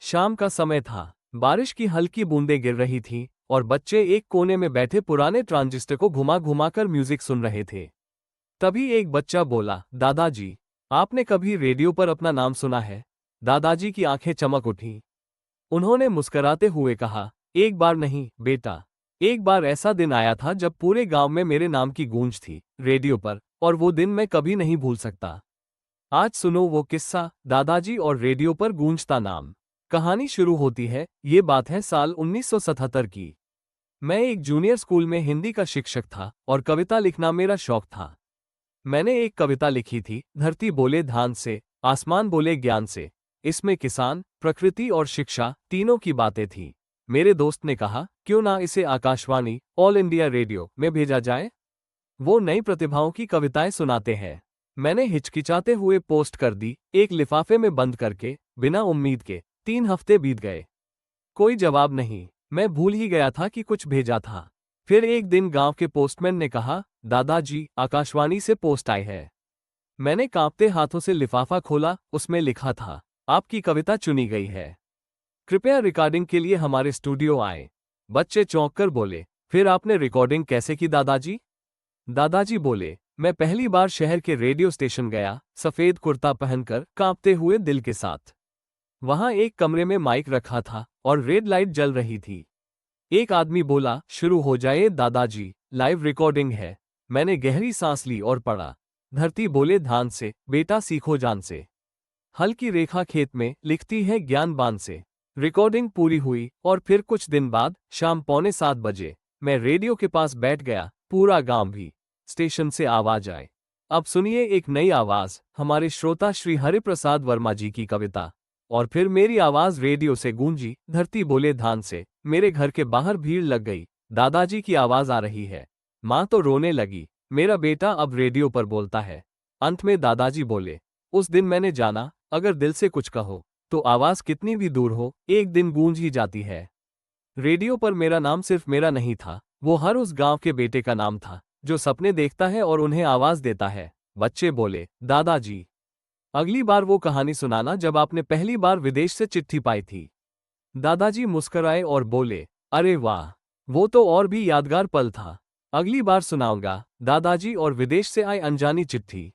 शाम का समय था। बारिश की हल्की बूंदें गिर रही थीं और बच्चे एक कोने में बैठे पुराने ट्रांजिस्टर को घुमा घुमाकर म्यूजिक सुन रहे थे। तभी एक बच्चा बोला, दादाजी, आपने कभी रेडियो पर अपना नाम सुना है? दादाजी की आंखें चमक उठीं। उन्होंने मुस्कुराते हुए कहा, एक बार नहीं बेटा, एक बार ऐसा दिन आया था जब पूरे गांव में मेरे नाम की गूंज थी, रेडियो पर, और वो दिन मैं कभी नहीं भूल सकता। आज सुनो वो किस्सा, दादाजी और रेडियो पर गूंजता नाम। कहानी शुरू होती है। ये बात है साल 1977 की। मैं एक जूनियर स्कूल में हिंदी का शिक्षक था और कविता लिखना मेरा शौक था। मैंने एक कविता लिखी थी, धरती बोले धान से, आसमान बोले ज्ञान से। इसमें किसान, प्रकृति और शिक्षा तीनों की बातें थी। मेरे दोस्त ने कहा, क्यों ना इसे आकाशवाणी, ऑल इंडिया रेडियो में भेजा जाए? वो नई प्रतिभाओं की कविताएं सुनाते हैं। मैंने हिचकिचाते हुए पोस्ट कर दी, एक लिफाफे में बंद करके, बिना उम्मीद के। 3 हफ्ते बीत गए। कोई जवाब नहीं। मैं भूल ही गया था कि कुछ भेजा था। फिर एक दिन गांव के पोस्टमैन ने कहा, दादाजी, आकाशवाणी से पोस्ट आई है। मैंने कांपते हाथों से लिफाफा खोला, उसमें लिखा था, आपकी कविता चुनी गई है। कृपया रिकॉर्डिंग के लिए हमारे स्टूडियो आए। बच्चे चौंक कर बोले, फिर आपने रिकॉर्डिंग कैसे की दादाजी? दादाजी बोले, मैं पहली बार शहर के रेडियो स्टेशन गया, सफेद कुर्ता पहनकर, कांपते हुए दिल के साथ। वहां एक कमरे में माइक रखा था और रेड लाइट जल रही थी। एक आदमी बोला, शुरू हो जाए दादाजी, लाइव रिकॉर्डिंग है। मैंने गहरी सांस ली और पढ़ा, धरती बोले धान से, बेटा सीखो जान से। हल्की रेखा खेत में लिखती है ज्ञान बान से। रिकॉर्डिंग पूरी हुई और फिर कुछ दिन बाद, शाम 6:45 बजे, मैं रेडियो के पास बैठ गया। पूरा गांव भी स्टेशन से आवाज आए। अब सुनिए एक नई आवाज, हमारे श्रोता श्री हरिप्रसाद वर्मा जी की कविता। और फिर मेरी आवाज रेडियो से गूंजी, धरती बोले धान से। मेरे घर के बाहर भीड़ लग गई। दादाजी की आवाज आ रही है। माँ तो रोने लगी, मेरा बेटा अब रेडियो पर बोलता है। अंत में दादाजी बोले, उस दिन मैंने जाना, अगर दिल से कुछ कहो तो आवाज कितनी भी दूर हो, एक दिन गूंज ही जाती है। रेडियो पर मेरा नाम सिर्फ मेरा नहीं था, वो हर उस गांव के बेटे का नाम था, जो सपने देखता है और उन्हें आवाज देता है। बच्चे बोले, दादाजी, अगली बार वो कहानी सुनाना जब आपने पहली बार विदेश से चिट्ठी पाई थी। दादाजी मुस्कुराए और बोले, अरे वाह, वो तो और भी यादगार पल था। अगली बार सुनाऊंगा दादाजी, और विदेश से आई अनजानी चिट्ठी।